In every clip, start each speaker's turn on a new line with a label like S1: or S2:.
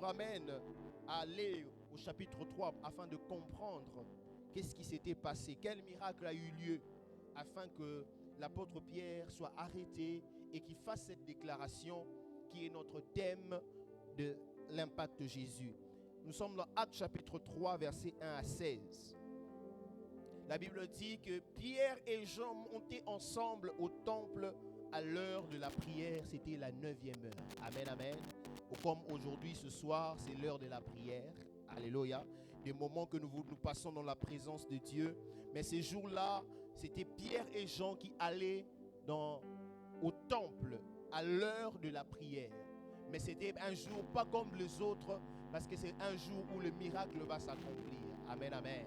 S1: nous ramène à aller au chapitre 3 afin de comprendre qu'est-ce qui s'était passé, quel miracle a eu lieu afin que l'apôtre Pierre soit arrêté et qu'il fasse cette déclaration qui est notre thème de l'impact de Jésus. Nous sommes dans Actes chapitre 3, versets 1 à 16. La Bible dit que Pierre et Jean montaient ensemble au temple à l'heure de la prière. C'était la 9e heure. Amen, amen. Comme aujourd'hui, ce soir, c'est l'heure de la prière. Alléluia. Des moments que nous passons dans la présence de Dieu. Mais ces jours-là, c'était Pierre et Jean qui allaient au temple à l'heure de la prière. Mais c'était un jour pas comme les autres, parce que c'est un jour où le miracle va s'accomplir. Amen, amen.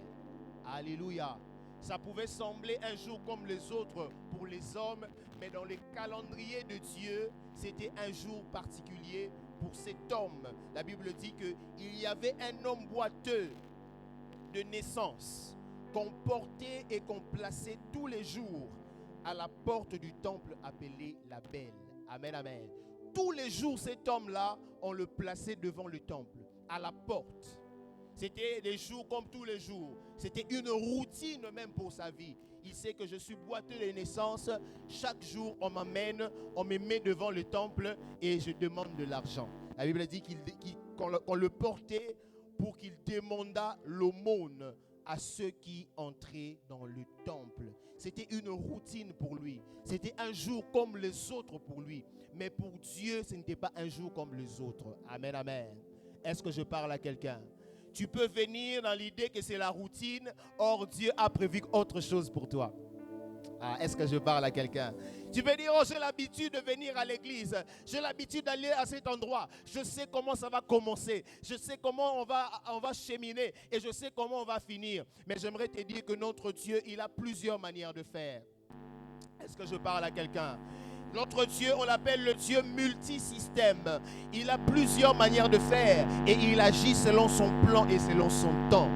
S1: Alléluia. Ça pouvait sembler un jour comme les autres pour les hommes, mais dans le calendrier de Dieu, c'était un jour particulier pour cet homme. La Bible dit qu'il y avait un homme boiteux de naissance qu'on portait et qu'on plaçait tous les jours à la porte du temple appelé la Belle. Amen, amen. Tous les jours, cet homme-là, on le plaçait devant le temple, à la porte. C'était des jours comme tous les jours. C'était une routine même pour sa vie. Il sait que je suis boiteux de naissance. Chaque jour, on m'amène, on me met devant le temple et je demande de l'argent. La Bible dit qu'on le portait pour qu'il demandât l'aumône à ceux qui entraient dans le temple. C'était une routine pour lui. C'était un jour comme les autres pour lui. Mais pour Dieu, ce n'était pas un jour comme les autres. Amen, amen. Est-ce que je parle à quelqu'un? Tu peux venir dans l'idée que c'est la routine. Or, Dieu a prévu autre chose pour toi. Est-ce que je parle à quelqu'un? Tu peux dire, oh, j'ai l'habitude de venir à l'église. J'ai l'habitude d'aller à cet endroit. Je sais comment ça va commencer. Je sais comment on va cheminer. Et je sais comment on va finir. Mais j'aimerais te dire que notre Dieu, il a plusieurs manières de faire. Est-ce que je parle à quelqu'un? Notre Dieu, on l'appelle le Dieu multisystème. Il a plusieurs manières de faire. Et il agit selon son plan et selon son temps.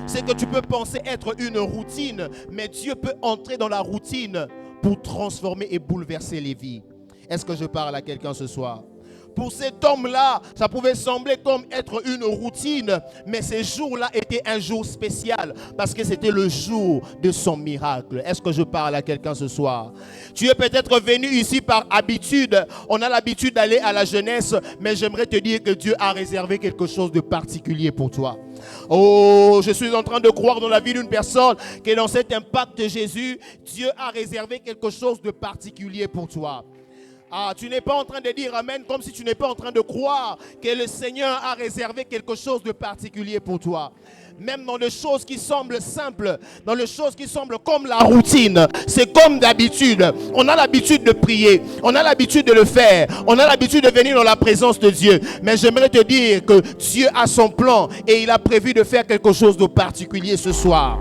S1: C'est que tu peux penser être une routine, mais Dieu peut entrer dans la routine pour transformer et bouleverser les vies. Est-ce que je parle à quelqu'un ce soir? Pour cet homme-là, ça pouvait sembler comme être une routine, mais ces jours-là étaient un jour spécial parce que c'était le jour de son miracle. Est-ce que je parle à quelqu'un ce soir? Tu es peut-être venu ici par habitude. On a l'habitude d'aller à la jeunesse, mais j'aimerais te dire que Dieu a réservé quelque chose de particulier pour toi. Oh, je suis en train de croire dans la vie d'une personne que dans cet impact de Jésus, Dieu a réservé quelque chose de particulier pour toi. Tu n'es pas en train de dire Amen comme si tu n'es pas en train de croire que le Seigneur a réservé quelque chose de particulier pour toi. Même dans les choses qui semblent simples, dans les choses qui semblent comme la routine, c'est comme d'habitude. On a l'habitude de prier, on a l'habitude de le faire, on a l'habitude de venir dans la présence de Dieu. Mais j'aimerais te dire que Dieu a son plan et il a prévu de faire quelque chose de particulier ce soir.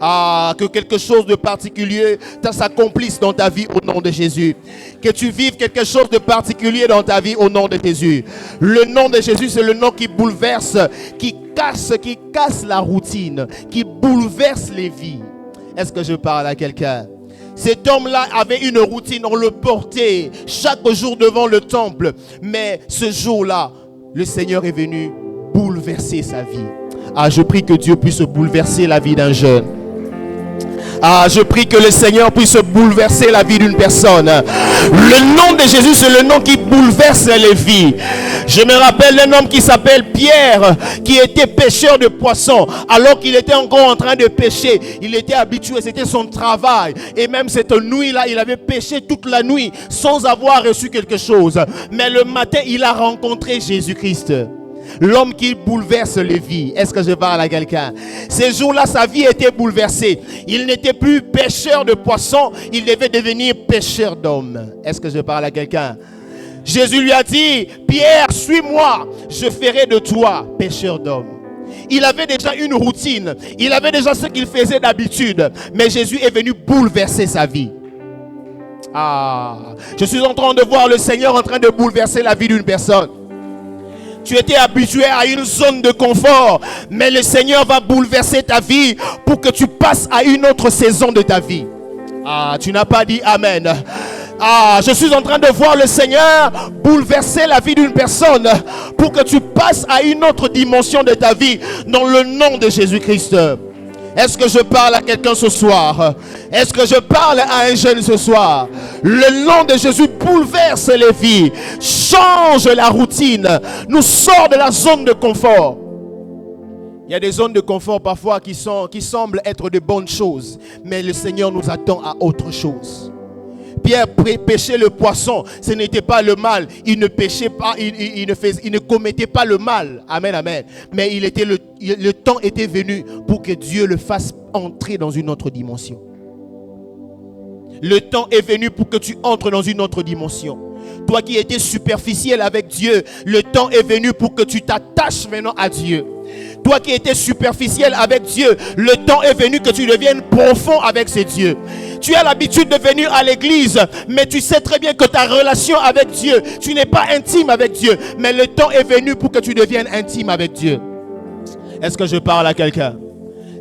S1: Que quelque chose de particulier s'accomplisse dans ta vie au nom de Jésus. Que tu vives quelque chose de particulier dans ta vie au nom de Jésus. Le nom de Jésus, c'est le nom qui bouleverse, qui casse la routine, qui bouleverse les vies. Est-ce que je parle à quelqu'un? Cet homme-là avait une routine, on le portait chaque jour devant le temple. Mais ce jour-là, le Seigneur est venu bouleverser sa vie. Je prie que Dieu puisse bouleverser la vie d'un jeune. Je prie que le Seigneur puisse bouleverser la vie d'une personne. Le nom de Jésus, c'est le nom qui bouleverse les vies. Je me rappelle d'un homme qui s'appelle Pierre, qui était pêcheur de poissons. Alors qu'il était encore en train de pêcher, il était habitué, c'était son travail. Et même cette nuit-là, il avait pêché toute la nuit sans avoir reçu quelque chose. Mais le matin, il a rencontré Jésus-Christ. L'homme qui bouleverse les vies. Est-ce que je parle à quelqu'un? Ces jours-là, sa vie était bouleversée. Il n'était plus pêcheur de poissons, il devait devenir pêcheur d'hommes. Est-ce que je parle à quelqu'un? Jésus lui a dit, Pierre, suis-moi, je ferai de toi pêcheur d'hommes. Il avait déjà une routine, il avait déjà ce qu'il faisait d'habitude, mais Jésus est venu bouleverser sa vie. Je suis en train de voir le Seigneur en train de bouleverser la vie d'une personne. Tu étais habitué à une zone de confort, mais le Seigneur va bouleverser ta vie pour que tu passes à une autre saison de ta vie. Tu n'as pas dit Amen. Ah, je suis en train de voir le Seigneur bouleverser la vie d'une personne pour que tu passes à une autre dimension de ta vie dans le nom de Jésus-Christ. Est-ce que je parle à quelqu'un ce soir? Est-ce que je parle à un jeune ce soir? Le nom de Jésus bouleverse les vies, change la routine, nous sort de la zone de confort. Il y a des zones de confort parfois qui semblent être de bonnes choses, mais le Seigneur nous attend à autre chose. Pierre pêchait le poisson, ce n'était pas le mal. Il ne pêchait pas, il ne commettait pas le mal. Amen, amen. Mais le temps était venu pour que Dieu le fasse entrer dans une autre dimension. Le temps est venu pour que tu entres dans une autre dimension. Toi qui étais superficiel avec Dieu, le temps est venu pour que tu t'attaches maintenant à Dieu. Toi qui étais superficiel avec Dieu, le temps est venu que tu deviennes profond avec ces dieux. Tu as l'habitude de venir à l'église, mais tu sais très bien que ta relation avec Dieu, tu n'es pas intime avec Dieu. Mais le temps est venu pour que tu deviennes intime avec Dieu. Est-ce que je parle à quelqu'un?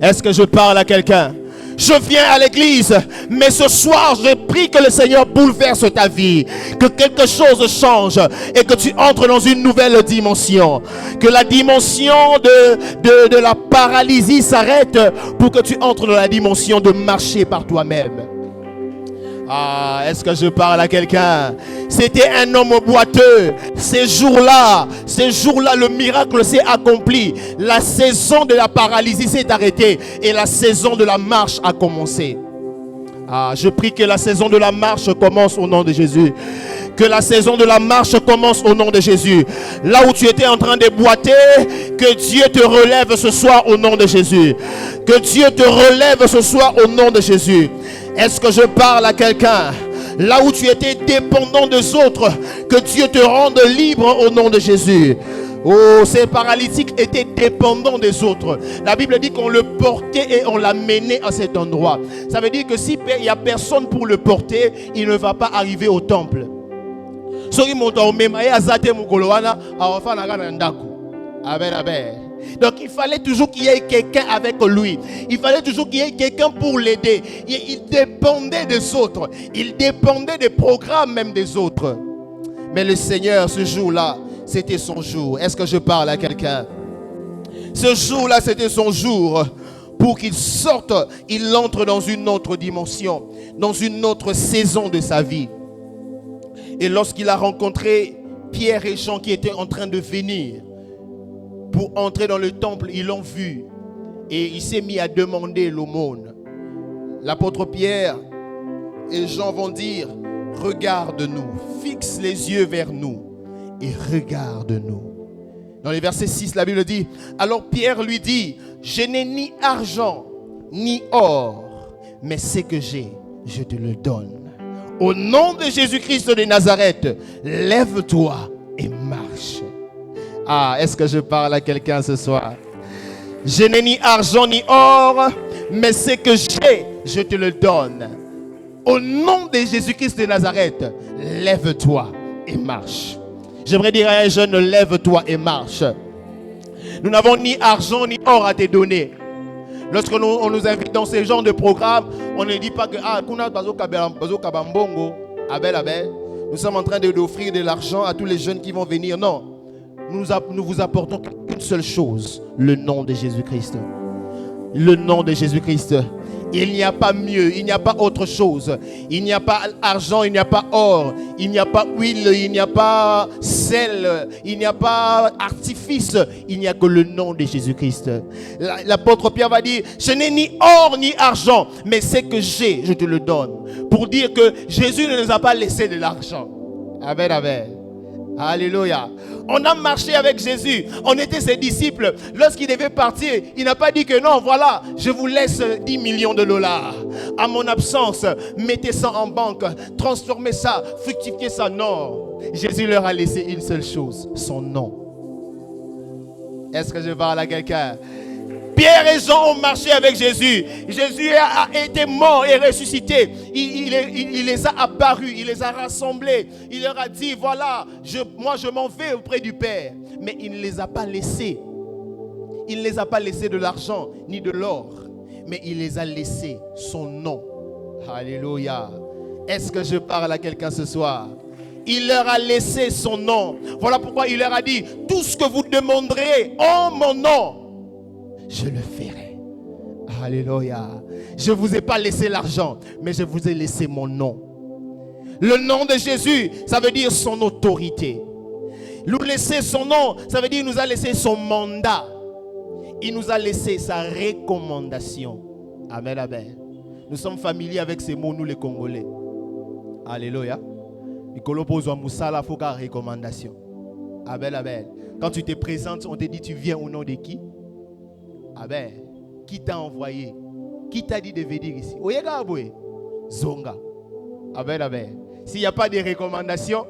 S1: Est-ce que je parle à quelqu'un? Je viens à l'église, mais ce soir, je prie que le Seigneur bouleverse ta vie, que quelque chose change et que tu entres dans une nouvelle dimension. Que la dimension de la paralysie s'arrête pour que tu entres dans la dimension de marcher par toi-même. Ah, est-ce que je parle à quelqu'un? C'était un homme boiteux. Ces jours-là, le miracle s'est accompli. La saison de la paralysie s'est arrêtée et la saison de la marche a commencé. Ah, je prie que la saison de la marche commence au nom de Jésus. Que la saison de la marche commence au nom de Jésus. Là où tu étais en train de boiter, que Dieu te relève ce soir au nom de Jésus. Que Dieu te relève ce soir au nom de Jésus. Est-ce que je parle à quelqu'un? Là où tu étais dépendant des autres, que Dieu te rende libre au nom de Jésus. Oh, ces paralytiques étaient dépendants des autres. La Bible dit qu'on le portait et on l'amenait à cet endroit. Ça veut dire que s'il n'y a personne pour le porter, il ne va pas arriver au temple. Donc il fallait toujours qu'il y ait quelqu'un avec lui. Il fallait toujours qu'il y ait quelqu'un pour l'aider. Il dépendait des autres. Il dépendait des programmes même des autres. Mais le Seigneur, ce jour-là, c'était son jour. Est-ce que je parle à quelqu'un? Ce jour-là, c'était son jour. Pour qu'il sorte, il entre dans une autre dimension, dans une autre saison de sa vie. Et lorsqu'il a rencontré Pierre et Jean qui étaient en train de venir pour entrer dans le temple, ils l'ont vu et il s'est mis à demander l'aumône. L'apôtre Pierre et Jean vont dire: regarde-nous, fixe les yeux vers nous et regarde-nous. Dans les versets 6, la Bible dit: alors Pierre lui dit: je n'ai ni argent ni or, mais ce que j'ai, je te le donne. Au nom de Jésus-Christ de Nazareth, lève-toi et marche. Ah, est-ce que je parle à quelqu'un ce soir? Je n'ai ni argent ni or, mais ce que j'ai, je te le donne. Au nom de Jésus-Christ de Nazareth, lève-toi et marche. J'aimerais dire à un jeune: lève-toi et marche. Nous n'avons ni argent ni or à te donner. Lorsque on nous invite dans ce genre de programme, on ne dit pas que nous sommes en train d'offrir de l'argent à tous les jeunes qui vont venir. Non, nous vous apportons une seule chose: le nom de Jésus-Christ. Le nom de Jésus-Christ. Il n'y a pas mieux, il n'y a pas autre chose. Il n'y a pas argent, il n'y a pas or, il n'y a pas huile, il n'y a pas sel, il n'y a pas artifice. Il n'y a que le nom de Jésus-Christ. L'apôtre Pierre va dire: je n'ai ni or ni argent, mais ce que j'ai, je te le donne. Pour dire que Jésus ne nous a pas laissé de l'argent. Amen, amen. Alléluia. On a marché avec Jésus. On était ses disciples. Lorsqu'il devait partir, il n'a pas dit que non, voilà, je vous laisse 10 millions de dollars. À mon absence, mettez ça en banque, transformez ça, fructifiez ça. Non. Jésus leur a laissé une seule chose: son nom. Est-ce que je parle à quelqu'un? Pierre et Jean ont marché avec Jésus. Jésus a été mort et ressuscité. Il les a apparus, il les a rassemblés. Il leur a dit: voilà, moi je m'en vais auprès du Père. Mais il ne les a pas laissés. Il ne les a pas laissés de l'argent ni de l'or. Mais il les a laissés son nom. Alléluia. Est-ce que je parle à quelqu'un ce soir? Il leur a laissé son nom. Voilà pourquoi il leur a dit, tout ce que vous demanderez en mon nom, je le ferai. Alléluia. Je ne vous ai pas laissé l'argent, mais je vous ai laissé mon nom. Le nom de Jésus, ça veut dire son autorité. Nous laisser son nom, ça veut dire qu'il nous a laissé son mandat. Il nous a laissé sa recommandation. Amen, amen. Nous sommes familiers avec ces mots, nous les Congolais. Alléluia. Il faut qu'à recommandation. Amen, amen. Quand tu te présentes, on te dit tu viens au nom de qui? Amen. Qui t'a envoyé? Qui t'a dit de venir ici? Zonga. Amen, amen. S'il n'y a pas de recommandation,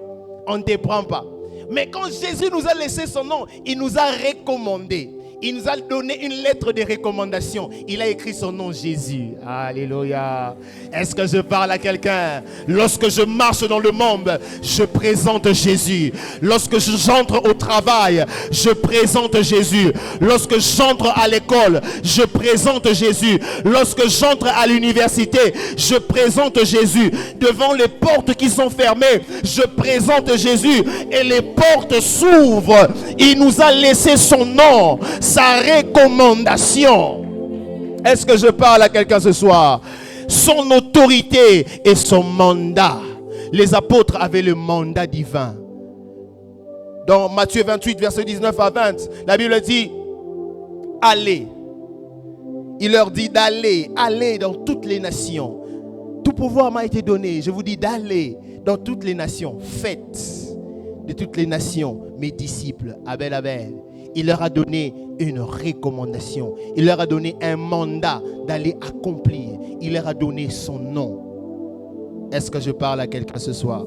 S1: on ne te prend pas. Mais quand Jésus nous a laissé son nom, il nous a recommandé. Il nous a donné une lettre de recommandation. Il a écrit son nom, Jésus. Alléluia. Est-ce que je parle à quelqu'un? Lorsque je marche dans le monde, je présente Jésus. Lorsque j'entre au travail, je présente Jésus. Lorsque j'entre à l'école, je présente Jésus. Lorsque j'entre à l'université, je présente Jésus. Devant les portes qui sont fermées, je présente Jésus. Et les portes s'ouvrent. Il nous a laissé son nom, sa recommandation. Est-ce que je parle à quelqu'un ce soir? Son autorité et son mandat. Les apôtres avaient le mandat divin. Dans Matthieu 28, verset 19 à 20, la Bible dit, allez. Il leur dit d'aller, aller dans toutes les nations. Tout pouvoir m'a été donné. Je vous dis d'aller dans toutes les nations. Faites de toutes les nations mes disciples. Amen, amen. Il leur a donné une recommandation. Il leur a donné un mandat d'aller accomplir. Il leur a donné son nom. Est-ce que je parle à quelqu'un ce soir?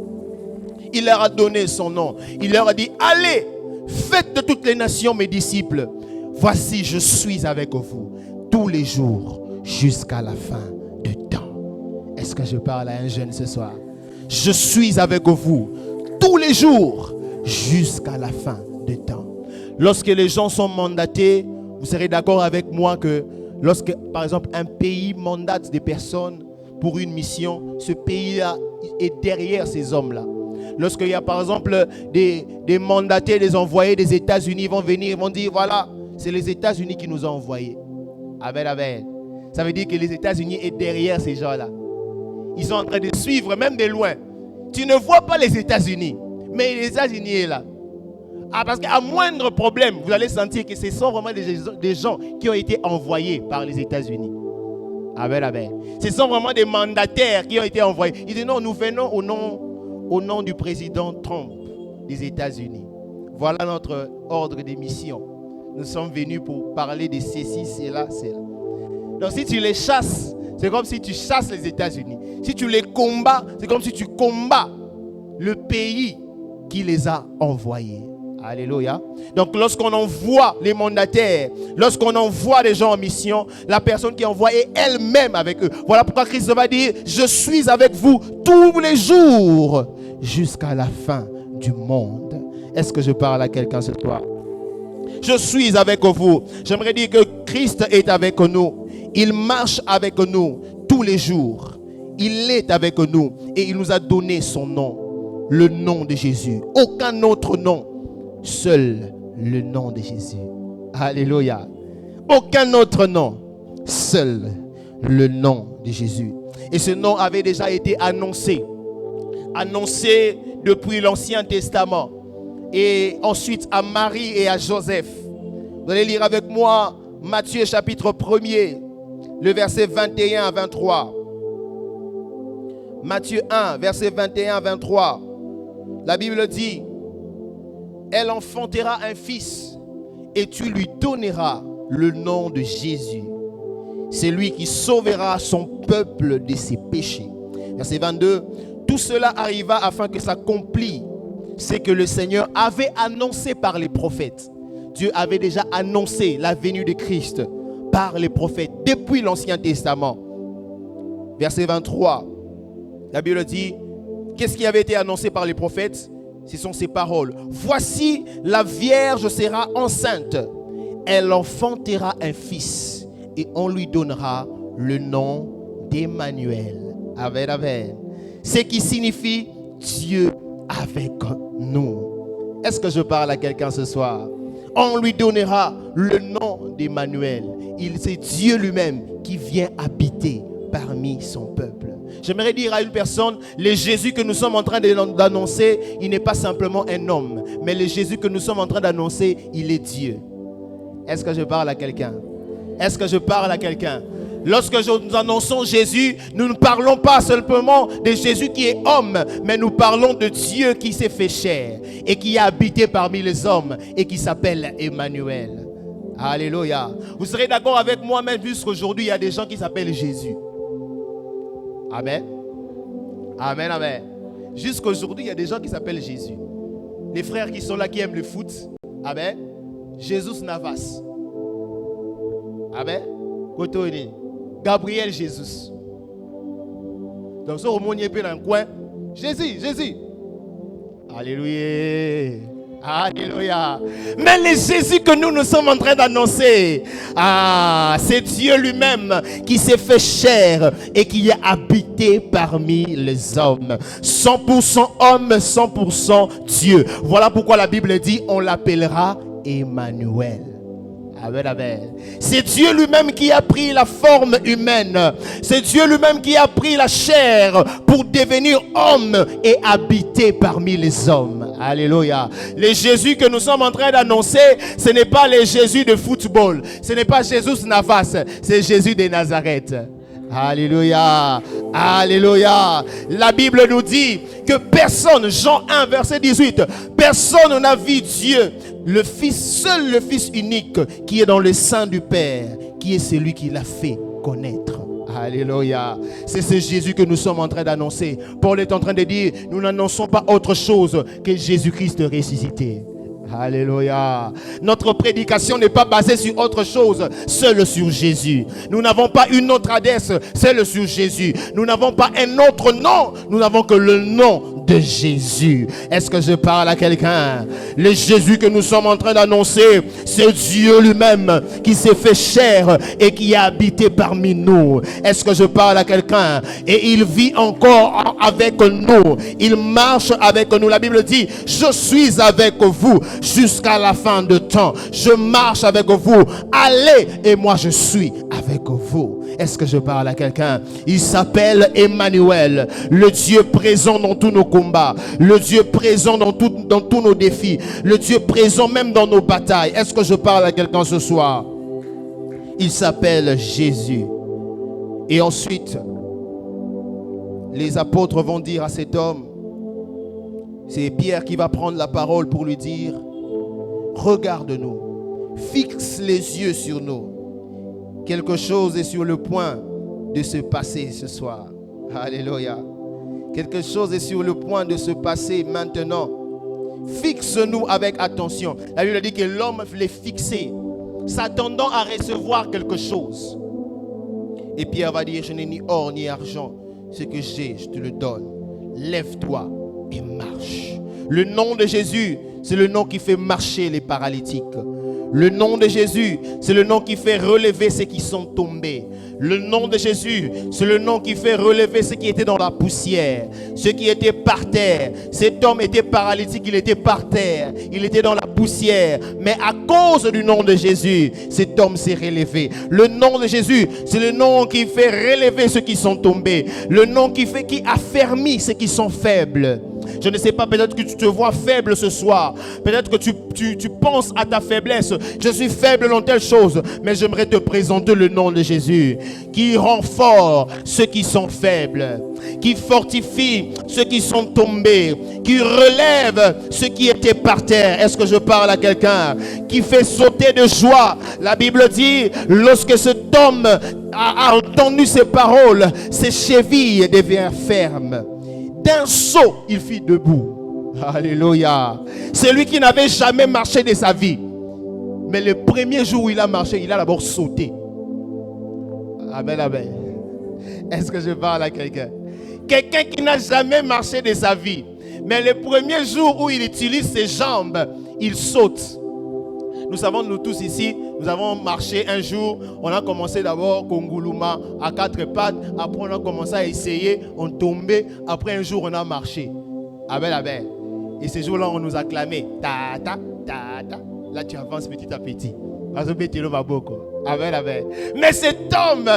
S1: Il leur a donné son nom. Il leur a dit, allez, faites de toutes les nations mes disciples. Voici, je suis avec vous tous les jours jusqu'à la fin du temps. Est-ce que je parle à un jeune ce soir? Je suis avec vous tous les jours jusqu'à la fin du temps. Lorsque les gens sont mandatés, vous serez d'accord avec moi que lorsque, par exemple, un pays mandate des personnes pour une mission, ce pays-là est derrière ces hommes-là. Lorsqu'il y a, par exemple, des mandatés, des envoyés des États-Unis, vont venir, ils vont dire, voilà, c'est les États-Unis qui nous ont envoyés. Amen, amen. Ça veut dire que les États-Unis sont derrière ces gens-là. Ils sont en train de suivre, même de loin. Tu ne vois pas les États-Unis, mais les États-Unis sont là. Ah, parce qu'à moindre problème, vous allez sentir que ce sont vraiment des gens qui ont été envoyés par les États-Unis. Amen, amen. Ce sont vraiment des mandataires qui ont été envoyés. Ils disent non, nous venons au nom du président Trump des États-Unis. Voilà notre ordre de mission. Nous sommes venus pour parler de ceci, cela, cela. Donc si tu les chasses, c'est comme si tu chasses les États-Unis. Si tu les combats, c'est comme si tu combats le pays qui les a envoyés. Alléluia. Donc lorsqu'on envoie les mandataires, lorsqu'on envoie les gens en mission, la personne qui envoie est elle-même avec eux. Voilà pourquoi Christ va dire, je suis avec vous tous les jours jusqu'à la fin du monde. Est-ce que je parle à quelqu'un ce soir? Je suis avec vous. J'aimerais dire que Christ est avec nous. Il marche avec nous tous les jours. Il est avec nous et il nous a donné son nom, le nom de Jésus. Aucun autre nom. Seul le nom de Jésus. Alléluia. Aucun autre nom. Seul le nom de Jésus. Et ce nom avait déjà été annoncé. Annoncé depuis l'Ancien Testament. Et ensuite à Marie et à Joseph. Vous allez lire avec moi Matthieu chapitre 1er, le verset 21 à 23. Matthieu 1, verset 21 à 23. La Bible dit, elle enfantera un fils et tu lui donneras le nom de Jésus. C'est lui qui sauvera son peuple de ses péchés. Verset 22. Tout cela arriva afin que s'accomplisse ce que le Seigneur avait annoncé par les prophètes. Dieu avait déjà annoncé la venue de Christ par les prophètes depuis l'Ancien Testament. Verset 23. La Bible dit, qu'est-ce qui avait été annoncé par les prophètes? Ce sont ces paroles. Voici, la Vierge sera enceinte. Elle enfantera un fils et on lui donnera le nom d'Emmanuel. Amen, amen. ce qui signifie Dieu avec nous. Est-ce que je parle à quelqu'un ce soir? On lui donnera le nom d'Emmanuel. C'est Dieu lui-même qui vient habiter parmi son peuple. J'aimerais dire à une personne, le Jésus que nous sommes en train d'annoncer, il n'est pas simplement un homme, mais le Jésus que nous sommes en train d'annoncer, il est Dieu. Est-ce que je parle à quelqu'un? Est-ce que je parle à quelqu'un? Lorsque nous annonçons Jésus, nous ne parlons pas simplement de Jésus qui est homme, mais nous parlons de Dieu qui s'est fait chair et qui a habité parmi les hommes et qui s'appelle Emmanuel. Alléluia. Vous serez d'accord avec moi, même jusqu'aujourd'hui, il y a des gens qui s'appellent Jésus. Amen. Amen, amen. Jusqu'aujourd'hui, il y a des gens qui s'appellent Jésus. Les frères qui sont là, qui aiment le foot. Amen. Jésus Navas. Amen. Kotoni. Gabriel Jésus. Donc, ça, au monde, il y a un coin. Jésus, Jésus. Alléluia. Alléluia. Mais le Jésus que nous sommes en train d'annoncer, c'est Dieu lui-même qui s'est fait chair et qui a habité parmi les hommes. 100% homme, 100% Dieu. Voilà pourquoi la Bible dit, on l'appellera Emmanuel. Amen, amen. C'est Dieu lui-même qui a pris la forme humaine. C'est Dieu lui-même qui a pris la chair pour devenir homme et habiter parmi les hommes. Alléluia. Le Jésus que nous sommes en train d'annoncer, ce n'est pas le Jésus de football. Ce n'est pas Jésus Navas. C'est Jésus de Nazareth. Alléluia. Alléluia. La Bible nous dit que personne, Jean 1 verset 18, personne n'a vu Dieu. Le Fils, seul le Fils unique qui est dans le sein du Père, qui est celui qui l'a fait connaître. Alléluia. C'est ce Jésus que nous sommes en train d'annoncer. Paul est en train de dire, nous n'annonçons pas autre chose que Jésus-Christ ressuscité. Alléluia. Notre prédication n'est pas basée sur autre chose, seule sur Jésus. Nous n'avons pas une autre adresse, seule sur Jésus. Nous n'avons pas un autre nom, nous n'avons que le nom de Jésus. Est-ce que je parle à quelqu'un? Le Jésus que nous sommes en train d'annoncer, c'est Dieu lui-même qui s'est fait chair et qui a habité parmi nous. Est-ce que je parle à quelqu'un? Et il vit encore avec nous. Il marche avec nous. La Bible dit, je suis avec vous jusqu'à la fin de temps. Je marche avec vous. Allez et moi je suis avec vous. Est-ce que je parle à quelqu'un? Il s'appelle Emmanuel, le Dieu présent dans tous nos combats, le Dieu présent dans tous nos défis, le Dieu présent même dans nos batailles. Est-ce que je parle à quelqu'un ce soir? Il s'appelle Jésus. Et ensuite, les apôtres vont dire à cet homme, c'est Pierre qui va prendre la parole pour lui dire, regarde-nous, fixe les yeux sur nous. Quelque chose est sur le point de se passer ce soir. Alléluia. Quelque chose est sur le point de se passer maintenant. Fixe-nous avec attention. La Bible dit que l'homme voulait fixer, s'attendant à recevoir quelque chose. Et Pierre va dire, je n'ai ni or ni argent. Ce que j'ai, je te le donne. Lève-toi et marche. Le nom de Jésus, c'est le nom qui fait marcher les paralytiques. Le nom de Jésus, c'est le nom qui fait relever ceux qui sont tombés. Le nom de Jésus, c'est le nom qui fait relever ceux qui étaient dans la poussière, ceux qui étaient par terre. Cet homme était paralytique, il était par terre, il était dans la poussière. Mais à cause du nom de Jésus, cet homme s'est relevé. Le nom de Jésus, c'est le nom qui fait relever ceux qui sont tombés. Le nom qui affermit ceux qui sont faibles. Je ne sais pas, peut-être que tu te vois faible ce soir. Peut-être que tu penses à ta faiblesse. Je suis faible dans telle chose. Mais j'aimerais te présenter le nom de Jésus, qui rend fort ceux qui sont faibles, qui fortifie ceux qui sont tombés, qui relève ceux qui étaient par terre. Est-ce que je parle à quelqu'un? Qui fait sauter de joie. La Bible dit, lorsque cet homme a entendu ces paroles, ses chevilles devinrent fermes. D'un saut, il fit debout. Alléluia. C'est lui qui n'avait jamais marché de sa vie. Mais le premier jour où il a marché, il a d'abord sauté. Amen, amen. Est-ce que je parle à quelqu'un? Quelqu'un qui n'a jamais marché de sa vie. Mais le premier jour où il utilise ses jambes, il saute. Nous savons, nous tous ici, nous avons marché un jour. On a commencé d'abord Konguluma à 4 pattes. Après, on a commencé à essayer. On tombait. Après, un jour, on a marché. Abel, Abel. Et ce jour-là, on nous a clamé. Ta, ta, ta, ta. Là, tu avances petit à petit. Mais cet homme,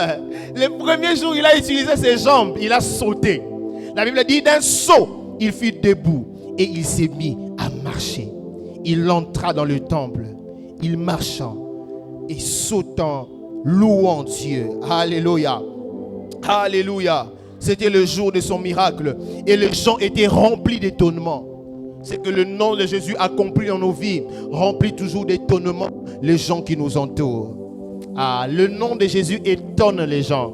S1: le premier jour, il a utilisé ses jambes. Il a sauté. La Bible dit d'un saut, il fut debout. Et il s'est mis à marcher. Il entra dans le temple. Il marchant et sautant, louant Dieu. Alléluia. Alléluia. C'était le jour de son miracle. Et les gens étaient remplis d'étonnement. C'est que le nom de Jésus accompli dans nos vies remplit toujours d'étonnement les gens qui nous entourent. Ah, le nom de Jésus étonne les gens.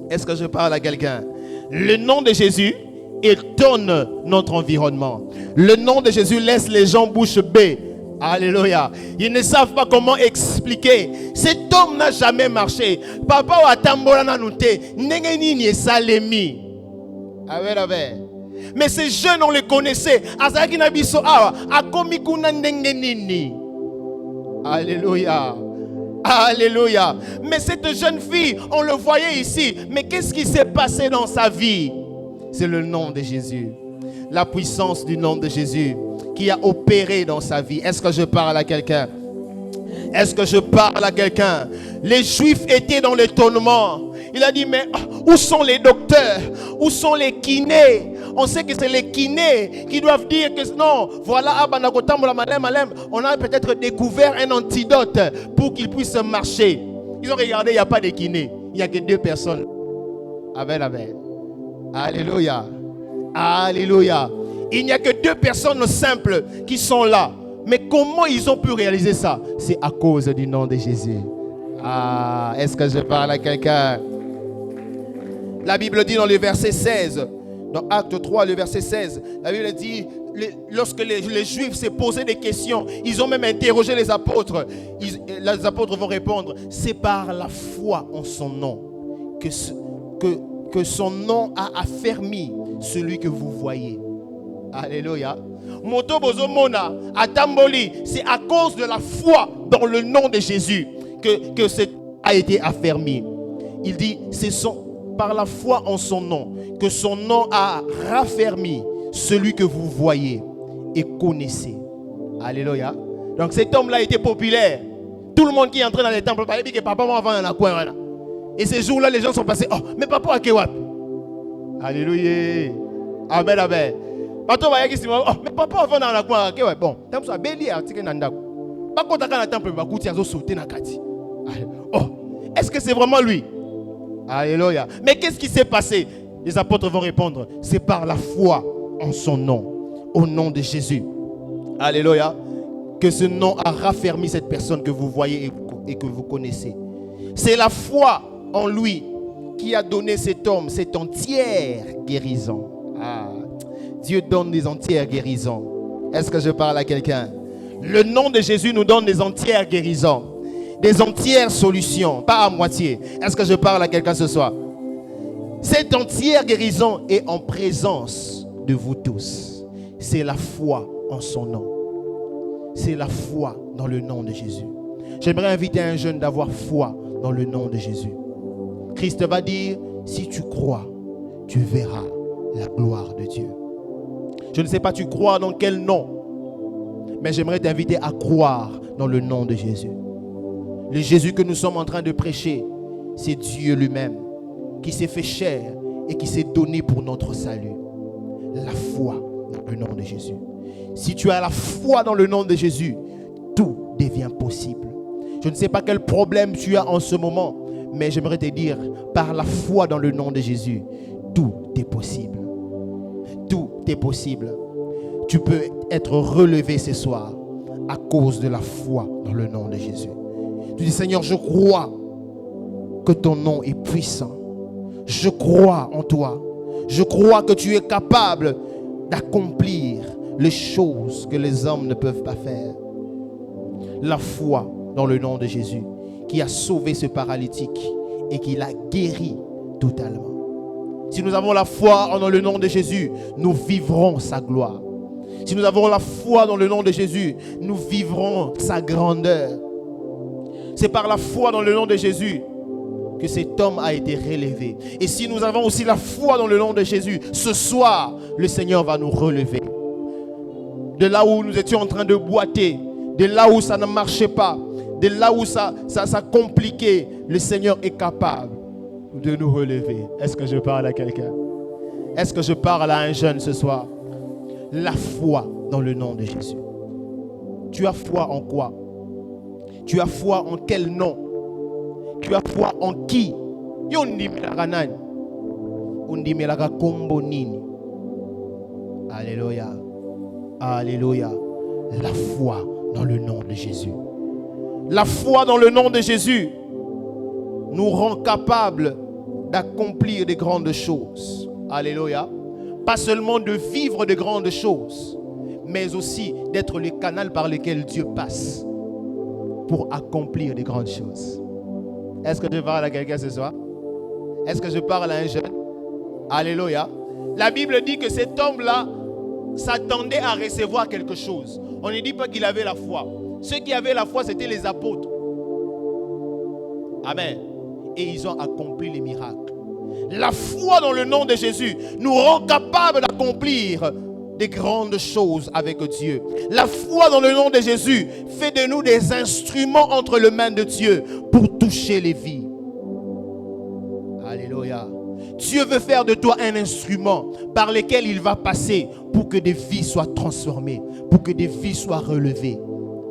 S1: Est-ce que je parle à quelqu'un? Le nom de Jésus étonne notre environnement. Le nom de Jésus laisse les gens bouche bée. Alléluia. Ils ne savent pas comment expliquer. Cet homme n'a jamais marché. Papa wa tambola na nute. Nengeni ni salemi. Amen, amen. Mais ces jeunes, on les connaissait. Azaki na biso awa. Akomi kuna nengeni. Alléluia. Alléluia. Mais cette jeune fille, on le voyait ici. Mais qu'est-ce qui s'est passé dans sa vie? C'est le nom de Jésus. La puissance du nom de Jésus qui a opéré dans sa vie. Est-ce que je parle à quelqu'un? Est-ce que je parle à quelqu'un? Les Juifs étaient dans l'étonnement. Il a dit, mais où sont les docteurs? Où sont les kinés? On sait que c'est les kinés qui doivent dire que non, voilà, on a peut-être découvert un antidote pour qu'ils puissent marcher. Ils ont regardé, il n'y a pas de kinés. Il n'y a que 2 personnes. Amen, amen. Alléluia. Alléluia. Il n'y a que 2 personnes simples qui sont là. Mais comment ils ont pu réaliser ça? C'est à cause du nom de Jésus. Ah, est-ce que je parle à quelqu'un? La Bible dit dans le verset 16, dans Acte 3, le verset 16, la Bible dit, lorsque les Juifs s'est posé des questions, ils ont même interrogé les apôtres. Les apôtres vont répondre, c'est par la foi en son nom que son nom a affermi celui que vous voyez. Alléluia. Moto bozo mona atamboli, c'est à cause de la foi dans le nom de Jésus que ce a été affermi. Il dit, c'est par la foi en son nom que son nom a raffermi celui que vous voyez et connaissez. Alléluia. Donc cet homme-là était populaire. Tout le monde qui est entré dans les temples parlait que papa m'a vendu dans la coin. Et ces jours-là, les gens sont passés. Oh, mais papa a Kewap. Alléluia. Amen, amen. Oh, mais papa a vendu dans la coin. Bon, tant que ça, béli a tiré dans le temple. Oh, est-ce que c'est vraiment lui? Alléluia. Mais qu'est-ce qui s'est passé? Les apôtres vont répondre, c'est par la foi en son nom, au nom de Jésus. Alléluia. Que ce nom a raffermi cette personne que vous voyez et que vous connaissez. C'est la foi en lui qui a donné cet homme cette entière guérison. Ah, Dieu donne des entières guérisons. Est-ce que je parle à quelqu'un? Le nom de Jésus nous donne des entières guérisons. Des entières solutions, pas à moitié. Est-ce que je parle à quelqu'un ce soir? Cette entière guérison est en présence de vous tous. C'est la foi en son nom. C'est la foi dans le nom de Jésus. J'aimerais inviter un jeune d'avoir foi dans le nom de Jésus. Christ va dire, si tu crois, tu verras la gloire de Dieu. Je ne sais pas tu crois dans quel nom, mais j'aimerais t'inviter à croire dans le nom de Jésus. Le Jésus que nous sommes en train de prêcher, c'est Dieu lui-même qui s'est fait chair et qui s'est donné pour notre salut. La foi dans le nom de Jésus. Si tu as la foi dans le nom de Jésus, tout devient possible. Je ne sais pas quel problème tu as en ce moment, mais j'aimerais te dire, par la foi dans le nom de Jésus, tout est possible. Tout est possible. Tu peux être relevé ce soir à cause de la foi dans le nom de Jésus. Tu dis, Seigneur, je crois que ton nom est puissant. Je crois en toi. Je crois que tu es capable d'accomplir les choses que les hommes ne peuvent pas faire. La foi dans le nom de Jésus qui a sauvé ce paralytique et qui l'a guéri totalement. Si nous avons la foi dans le nom de Jésus, nous vivrons sa gloire. Si nous avons la foi dans le nom de Jésus, nous vivrons sa grandeur. C'est par la foi dans le nom de Jésus que cet homme a été relevé. Et si nous avons aussi la foi dans le nom de Jésus, ce soir, le Seigneur va nous relever. De là où nous étions en train de boiter, de là où ça ne marchait pas, de là où ça compliquait, le Seigneur est capable de nous relever. Est-ce que je parle à quelqu'un? Est-ce que je parle à un jeune ce soir? La foi dans le nom de Jésus. Tu as foi en quoi? Tu as foi en quel nom? Tu as foi en qui? Alléluia. Alléluia. La foi dans le nom de Jésus. La foi dans le nom de Jésus nous rend capables d'accomplir de grandes choses. Alléluia. Pas seulement de vivre de grandes choses, mais aussi d'être le canal par lequel Dieu passe pour accomplir de grandes choses. Est-ce que je parle à quelqu'un ce soir? Est-ce que je parle à un jeune? Alléluia. La Bible dit que cet homme-là s'attendait à recevoir quelque chose. On ne dit pas qu'il avait la foi. Ceux qui avaient la foi, c'était les apôtres. Amen. Et ils ont accompli les miracles. La foi dans le nom de Jésus nous rend capables d'accomplir des grandes choses avec Dieu. La foi dans le nom de Jésus fait de nous des instruments entre les mains de Dieu pour toucher les vies. Alléluia. Dieu veut faire de toi un instrument par lequel il va passer pour que des vies soient transformées, pour que des vies soient relevées.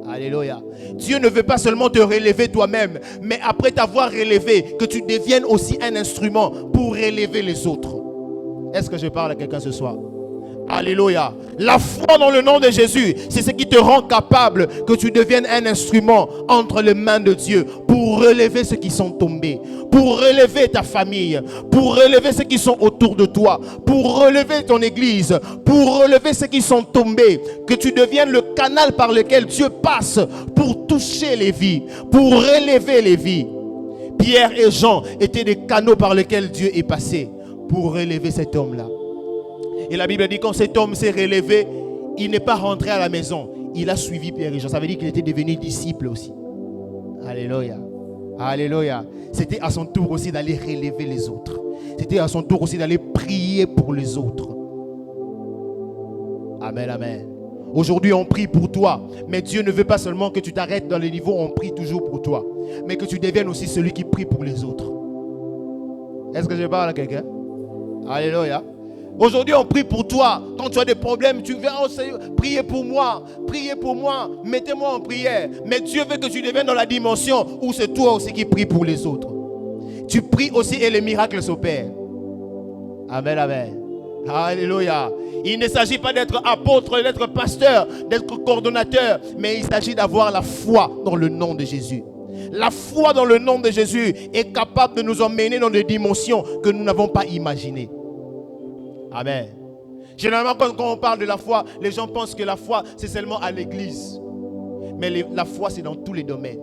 S1: Alléluia. Dieu ne veut pas seulement te relever toi-même, mais après t'avoir relevé, que tu deviennes aussi un instrument pour relever les autres. Est-ce que je parle à quelqu'un ce soir? Alléluia. La foi dans le nom de Jésus, c'est ce qui te rend capable que tu deviennes un instrument entre les mains de Dieu pour relever ceux qui sont tombés, pour relever ta famille, pour relever ceux qui sont autour de toi, pour relever ton église, pour relever ceux qui sont tombés, que tu deviennes le canal par lequel Dieu passe pour toucher les vies, pour relever les vies. Pierre et Jean étaient des canaux par lesquels Dieu est passé pour relever cet homme-là. Et la Bible dit quand cet homme s'est relevé, il n'est pas rentré à la maison. Il a suivi Pierre et Jean. Ça veut dire qu'il était devenu disciple aussi. Alléluia. Alléluia. C'était à son tour aussi d'aller relever les autres. C'était à son tour aussi d'aller prier pour les autres. Amen, amen. Aujourd'hui, on prie pour toi. Mais Dieu ne veut pas seulement que tu t'arrêtes dans les niveaux où on prie toujours pour toi. Mais que tu deviennes aussi celui qui prie pour les autres. Est-ce que je parle à quelqu'un? Alléluia. Aujourd'hui, on prie pour toi. Quand tu as des problèmes, tu viens, oh Seigneur, priez pour moi, mettez-moi en prière. Mais Dieu veut que tu deviennes dans la dimension où c'est toi aussi qui prie pour les autres. Tu pries aussi et les miracles s'opèrent. Amen, amen. Alléluia. Il ne s'agit pas d'être apôtre, d'être pasteur, d'être coordonnateur, mais il s'agit d'avoir la foi dans le nom de Jésus. La foi dans le nom de Jésus est capable de nous emmener dans des dimensions que nous n'avons pas imaginées. Amen. Généralement, quand on parle de la foi, les gens pensent que la foi, c'est seulement à l'église. Mais la foi, c'est dans tous les domaines.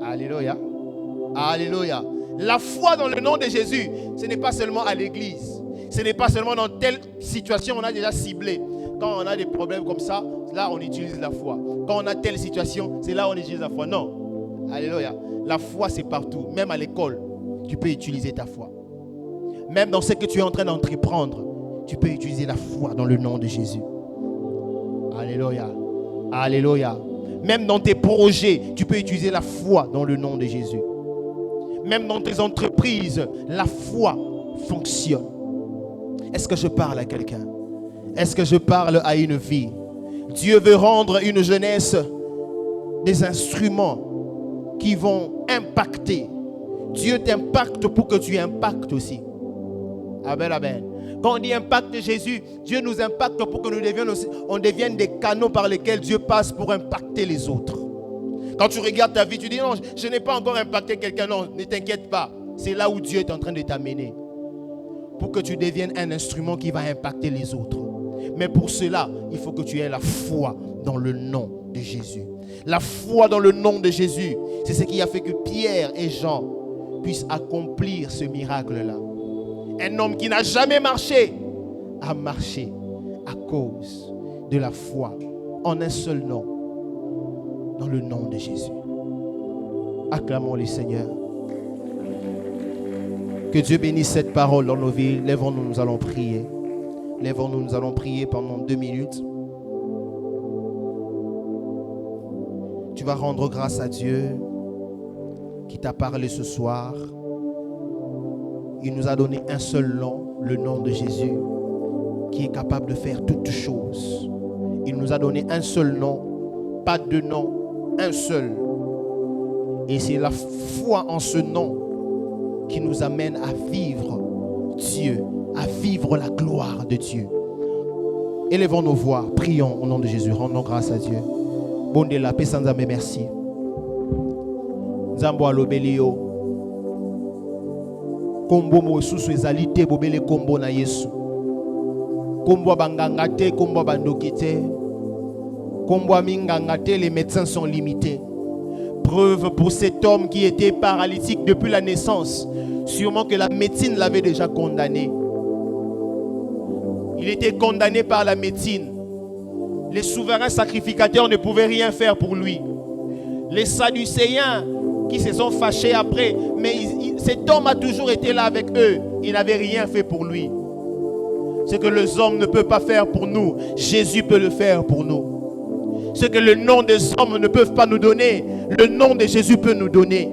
S1: Alléluia. Alléluia. La foi dans le nom de Jésus, ce n'est pas seulement à l'église. Ce n'est pas seulement dans telle situation, on a déjà ciblé. Quand on a des problèmes comme ça, là, on utilise la foi. Quand on a telle situation, c'est là où on utilise la foi. Non. Alléluia. La foi, c'est partout. Même à l'école, tu peux utiliser ta foi. Même dans ce que tu es en train d'entreprendre, tu peux utiliser la foi dans le nom de Jésus. Alléluia. Alléluia. Même dans tes projets, tu peux utiliser la foi dans le nom de Jésus. Même dans tes entreprises, la foi fonctionne. Est-ce que je parle à quelqu'un? Est-ce que je parle à une vie? Dieu veut rendre une jeunesse des instruments qui vont impacter. Dieu t'impacte pour que tu impactes aussi. Amen, amen. Quand on dit impact de Jésus, Dieu nous impacte pour que on devienne des canaux par lesquels Dieu passe pour impacter les autres. Quand tu regardes ta vie, tu dis non, je n'ai pas encore impacté quelqu'un. Non, ne t'inquiète pas. C'est là où Dieu est en train de t'amener. Pour que tu deviennes un instrument qui va impacter les autres. Mais pour cela, il faut que tu aies la foi dans le nom de Jésus. La foi dans le nom de Jésus, c'est ce qui a fait que Pierre et Jean puissent accomplir ce miracle-là. Un homme qui n'a jamais marché a marché à cause de la foi en un seul nom, dans le nom de Jésus. Acclamons le Seigneur. Que Dieu bénisse cette parole dans nos vies. Lèvons-nous, nous allons prier. Lèvons-nous, nous allons prier pendant 2 minutes. Tu vas rendre grâce à Dieu qui t'a parlé ce soir. Il nous a donné un seul nom, le nom de Jésus, qui est capable de faire toutes choses. Il nous a donné un seul nom, pas deux noms, un seul. Et c'est la foi en ce nom qui nous amène à vivre Dieu, à vivre la gloire de Dieu. Élevons nos voix, prions au nom de Jésus, rendons grâce à Dieu. Bonde la paix sans âme, merci. Zambo alobelio. Kombo mo susu ezalite bobele kombo na Yesu. Kombo banganga te, kombo bandoki te. Kombo minganga te, les médecins sont limités. Preuve pour cet homme qui était paralytique depuis la naissance. Sûrement que la médecine l'avait déjà condamné. Il était condamné par la médecine. Les souverains sacrificateurs ne pouvaient rien faire pour lui. Les Sadducéens qui se sont fâchés après, mais cet homme a toujours été là avec eux. Il n'avait rien fait pour lui. Ce que les hommes ne peuvent pas faire pour nous, Jésus peut le faire pour nous. Ce que le nom des hommes ne peuvent pas nous donner, le nom de Jésus peut nous donner.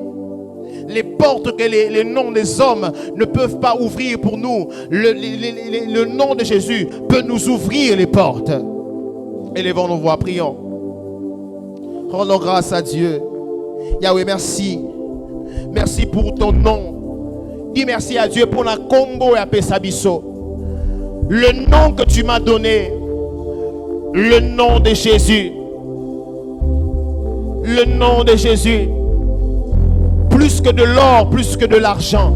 S1: Les portes que les noms des hommes ne peuvent pas ouvrir pour nous, le nom de Jésus peut nous ouvrir les portes. Élevons nos voix, prions. Rendons grâce à Dieu. Yahweh, merci. Merci pour ton nom. Dis merci à Dieu pour la Congo et à Pesabiso. Le nom que tu m'as donné, le nom de Jésus. Le nom de Jésus. Plus que de l'or, plus que de l'argent.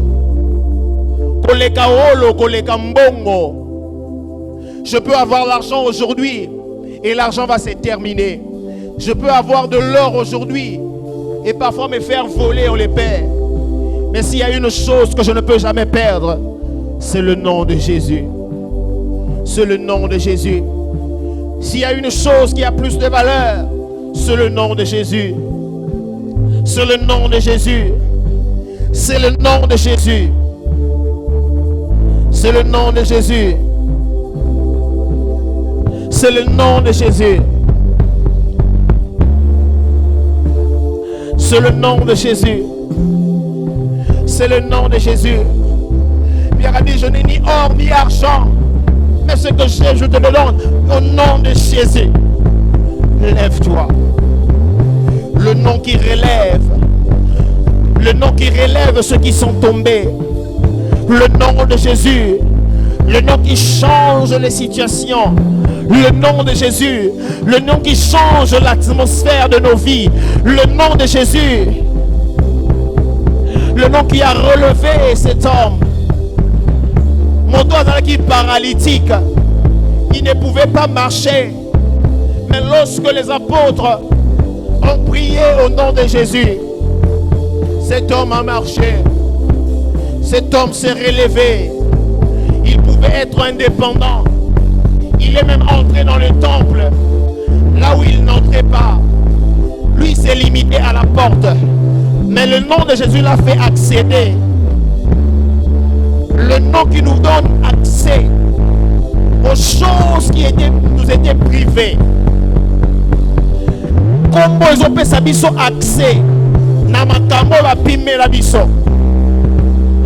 S1: Koleka olo, koleka mbongo. Je peux avoir l'argent aujourd'hui et l'argent va se terminer. Je peux avoir de l'or aujourd'hui et parfois me faire voler, on les perd. Mais s'il y a une chose que je ne peux jamais perdre, c'est le nom de Jésus. C'est le nom de Jésus. S'il y a une chose qui a plus de valeur, c'est le nom de Jésus. C'est le nom de Jésus. C'est le nom de Jésus. C'est le nom de Jésus. C'est le nom de Jésus. C'est le nom de Jésus. C'est le nom de Jésus. Pierre a dit, je n'ai ni or ni argent, mais ce que j'ai, je te le donne au nom de Jésus. Lève-toi. Le nom qui relève. Le nom qui relève ceux qui sont tombés. Le nom de Jésus. Le nom qui change les situations. Le nom de Jésus. Le nom qui change l'atmosphère de nos vies. Le nom de Jésus. Le nom qui a relevé cet homme. Mon doigt qui est paralytique. Il ne pouvait pas marcher. Mais lorsque les apôtres ont prié au nom de Jésus, cet homme a marché. Cet homme s'est relevé. Il pouvait être indépendant. Il est même entré dans le temple, là où il n'entrait pas. Lui s'est limité à la porte. Mais le nom de Jésus l'a fait accéder. Le nom qui nous donne accès aux choses qui nous étaient privées. Comme ils ont fait accès. La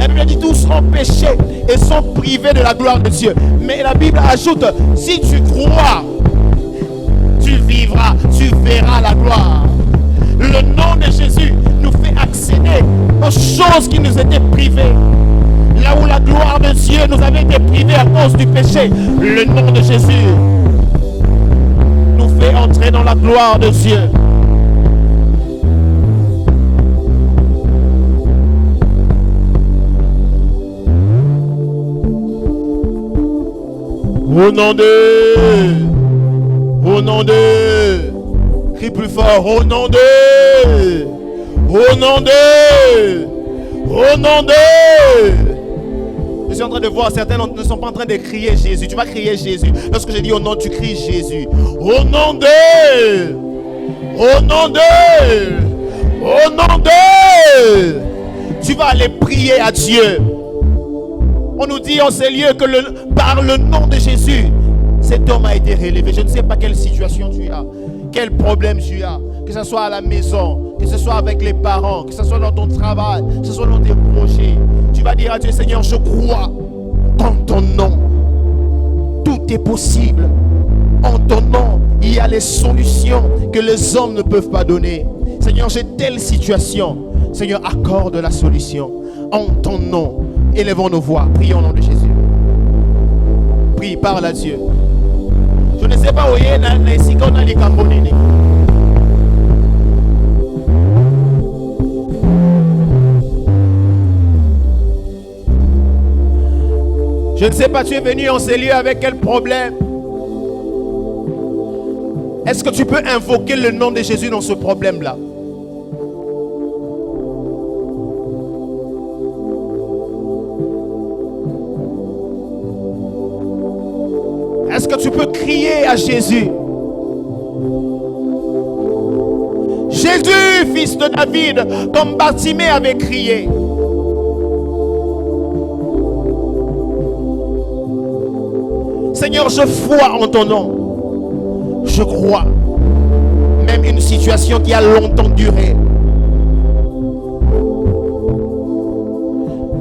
S1: Bible dit tous ont péché et sont privés de la gloire de Dieu. Mais la Bible ajoute, si tu crois, tu vivras, tu verras la gloire. Le nom de Jésus nous fait accéder aux choses qui nous étaient privées. Là où la gloire de Dieu nous avait été privée à cause du péché, le nom de Jésus nous fait entrer dans la gloire de Dieu. Au nom de, crie plus fort, au nom de, Je suis en train de voir, certains ne sont pas en train de crier Jésus. Tu vas crier Jésus. Lorsque je dis au nom, tu cries Jésus. Au nom de... Au nom de... Au nom de... Tu vas aller prier à Dieu. On nous dit en ces lieux que par le nom de Jésus, cet homme a été relevé. Je ne sais pas quelle situation tu as, quel problème tu as, que ce soit à la maison, que ce soit avec les parents, que ce soit dans ton travail, que ce soit dans tes projets. Tu vas dire à Dieu, Seigneur, je crois qu'en ton nom, tout est possible. En ton nom, il y a les solutions que les hommes ne peuvent pas donner. Seigneur, j'ai telle situation. Seigneur, accorde la solution. En ton nom, élevons nos voix. Prions au nom de Jésus. Prie, parle à Dieu. Je ne sais pas où il est, ici qu'on a les Cambonini. Je ne sais pas, tu es venu en ces lieux avec quel problème? Est-ce que tu peux invoquer le nom de Jésus dans ce problème-là? Est-ce que tu peux crier à Jésus? Jésus, fils de David, comme Bartimée avait crié. Seigneur, je crois en ton nom. Je crois. Même une situation qui a longtemps duré.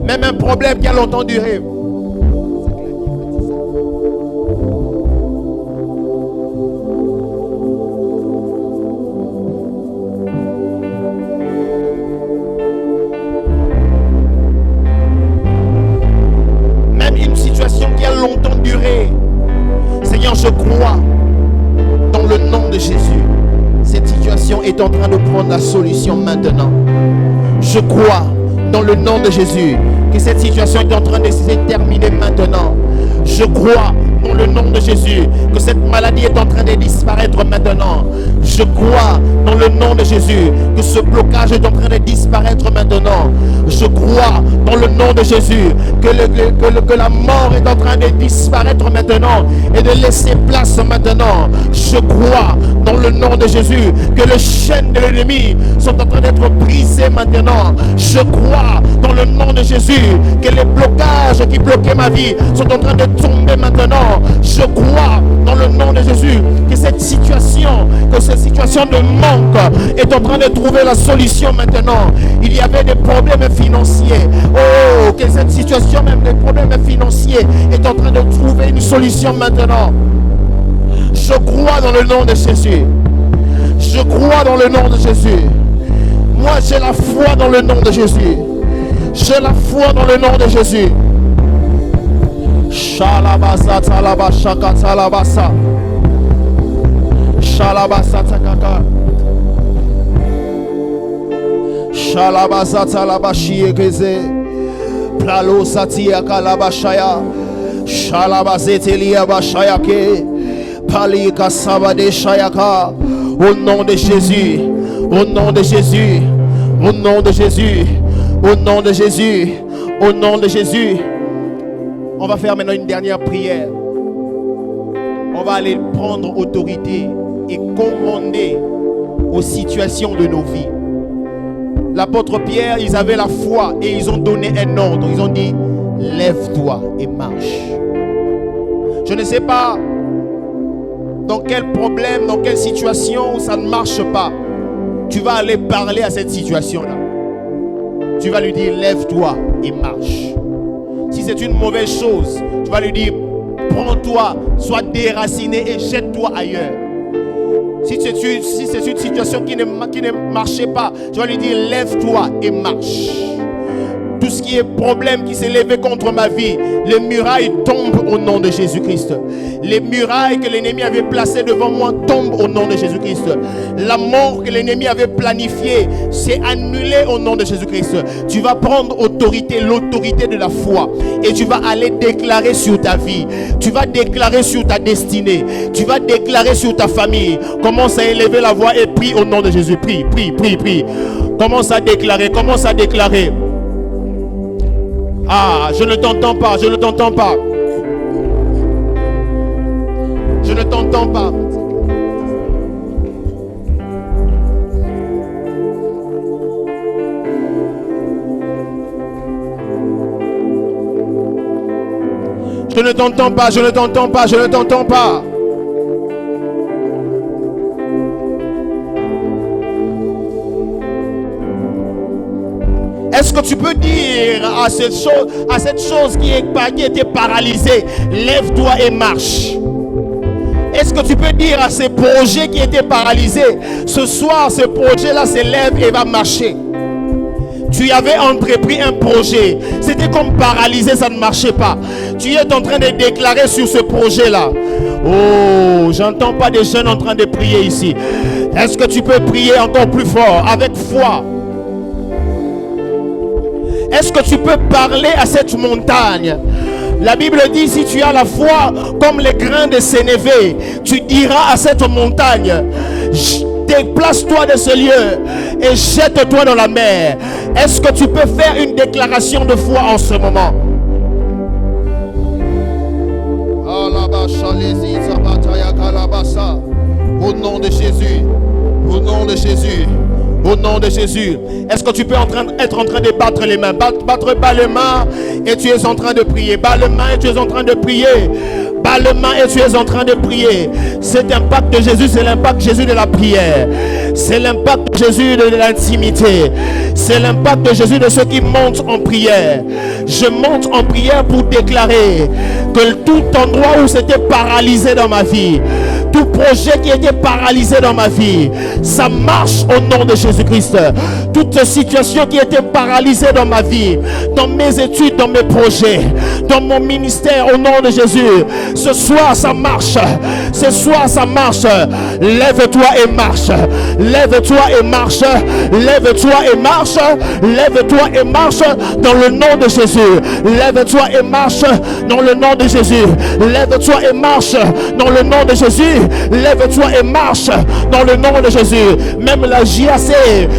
S1: Même un problème qui a longtemps duré. Même une situation qui a longtemps duré. Seigneur, je crois dans le nom de Jésus. Cette situation est en train de prendre la solution maintenant. Je crois dans le nom de Jésus que cette situation est en train de se terminer maintenant. Je crois dans le nom de Jésus que cette maladie est en train de disparaître maintenant. Je crois dans le nom de Jésus que ce blocage est en train de disparaître maintenant. Je crois dans le nom de Jésus que la mort est en train de disparaître maintenant et de laisser place maintenant. Je crois dans le nom de Jésus que les chaînes de l'ennemi sont en train d'être brisées maintenant. Je crois dans le nom de Jésus que les blocages qui bloquaient ma vie sont en train de tomber maintenant. Je crois dans le nom de Jésus que cette situation de manque est en train de trouver la solution maintenant. Il y avait des problèmes financiers. Oh, que cette situation, même des problèmes financiers, est en train de trouver une solution maintenant. Je crois dans le nom de Jésus. Je crois dans le nom de Jésus. Moi, j'ai la foi dans le nom de Jésus. J'ai la foi dans le nom de Jésus. Shalabasa talabasha katalabasa. Shalabasa takaka. Shalabasa talabashi ekeze. Plalo satia kalabashaya. Shalabazetelia bashayake. Palika sabade shayaka. Au nom de Jésus. Au nom de Jésus. Au nom de Jésus. Au nom de Jésus. Au nom de Jésus. On va faire maintenant une dernière prière. On va aller prendre autorité et commander aux situations de nos vies. L'apôtre Pierre, ils avaient la foi et ils ont donné un ordre. Ils ont dit, lève-toi et marche. Je ne sais pas dans quel problème, dans quelle situation où ça ne marche pas. Tu vas aller parler à cette situation-là. Tu vas lui dire, lève-toi et marche. Si c'est une mauvaise chose, tu vas lui dire, prends-toi, sois déraciné et jette-toi ailleurs. Si c'est une situation qui ne marchait pas, tu vas lui dire, lève-toi et marche. Tout ce qui est problème qui s'est levé contre ma vie, les murailles tombent au nom de Jésus-Christ. Les murailles que l'ennemi avait placées devant moi tombent au nom de Jésus-Christ. La mort que l'ennemi avait planifiée s'est annulée au nom de Jésus-Christ. Tu vas prendre autorité, l'autorité de la foi, et tu vas aller déclarer sur ta vie. Tu vas déclarer sur ta destinée. Tu vas déclarer sur ta famille. Commence à élever la voix et prie au nom de Jésus. Prie, prie, prie, prie. Commence à déclarer, commence à déclarer. Ah, je ne t'entends pas, je ne t'entends pas. Je ne t'entends pas. Je ne t'entends pas, je ne t'entends pas, je ne t'entends pas. Est-ce que tu peux dire à cette chose qui était paralysée, lève-toi et marche? Est-ce que tu peux dire à ces projets qui étaient paralysés, ce soir, ce projet-là se lève et va marcher? Tu avais entrepris un projet, c'était comme paralysé, ça ne marchait pas. Tu es en train de déclarer sur ce projet-là. Oh, j'entends pas des jeunes en train de prier ici. Est-ce que tu peux prier encore plus fort, avec foi? Est-ce que tu peux parler à cette montagne? La Bible dit, si tu as la foi comme les grains de sénévé, tu diras à cette montagne, déplace-toi de ce lieu et jette-toi dans la mer. Est-ce que tu peux faire une déclaration de foi en ce moment? Au nom de Jésus, au nom de Jésus, au nom de Jésus. Est-ce que tu peux être en train de battre les mains? Battre pas les mains et tu es en train de prier. Bats les mains et tu es en train de prier. Bats les mains et tu es en train de prier. Cet impact de Jésus, c'est l'impact de Jésus de la prière. C'est l'impact de Jésus de l'intimité. C'est l'impact de Jésus de ceux qui montent en prière. Je monte en prière pour déclarer que tout endroit où c'était paralysé dans ma vie, tout projet qui était paralysé dans ma vie, ça marche au nom de Jésus-Christ. Toute situation qui était paralysée dans ma vie, dans mes études, dans mes projets, dans mon ministère, au nom de Jésus, ce soir ça marche. Ce soir ça marche. Lève-toi et marche. Lève-toi et marche. Lève-toi et marche. Lève-toi et marche dans le nom de Jésus. Lève-toi et marche dans le nom de Jésus. Lève-toi et marche dans le nom de Jésus. Lève-toi et marche dans le nom de Jésus. Même la JAC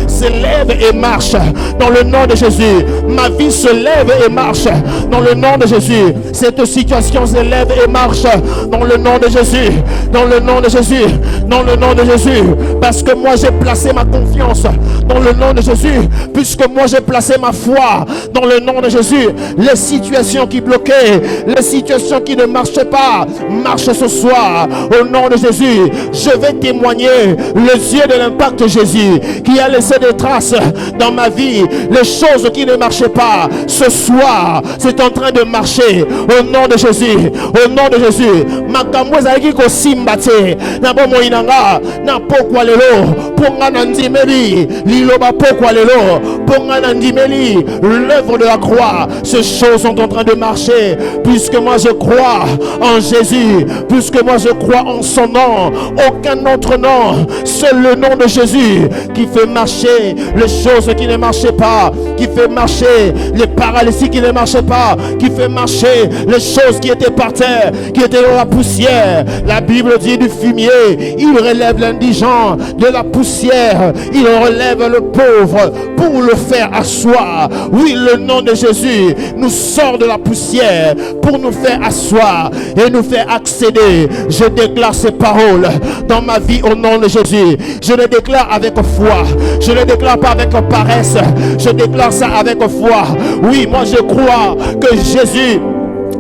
S1: se lève et marche dans le nom de Jésus. Ma vie se lève et marche dans le nom de Jésus. Cette situation se lève et marche dans le nom de Jésus. Dans le nom de Jésus. Dans le nom de Jésus. Parce que moi j'ai placé ma confiance dans le nom de Jésus. Puisque moi j'ai placé ma foi dans le nom de Jésus. Les situations qui bloquaient, les situations qui ne marchaient pas, marchent ce soir au nom de Jésus. Je vais témoigner les yeux de l'impact de Jésus qui a laissé des traces dans ma vie. Les choses qui ne marchaient pas, ce soir c'est en train de marcher au nom de Jésus. Au nom de Jésus. Makambo ezalaki kosimbate na bomo inanga na pokwa lelo ponga na ndimeli liloba pokwa lelo ponga na ndimeli l'œuvre de la croix. Ces choses sont en train de marcher puisque moi je crois en Jésus, puisque moi je crois en son nom. Aucun autre nom, seul le nom de Jésus qui fait marcher les choses qui ne marchaient pas, qui fait marcher les paralysies qui ne marchaient pas, qui fait marcher les choses qui étaient par terre, qui étaient dans la poussière. La Bible dit du fumier, il relève l'indigent de la poussière, il relève le pauvre pour le faire asseoir. Oui, le nom de Jésus nous sort de la poussière pour nous faire asseoir et nous faire accéder. Je déclare ces paroles dans ma vie au nom de Jésus. Je le déclare avec foi. Je ne le déclare pas avec paresse. Je déclare ça avec foi. Oui, moi je crois que Jésus,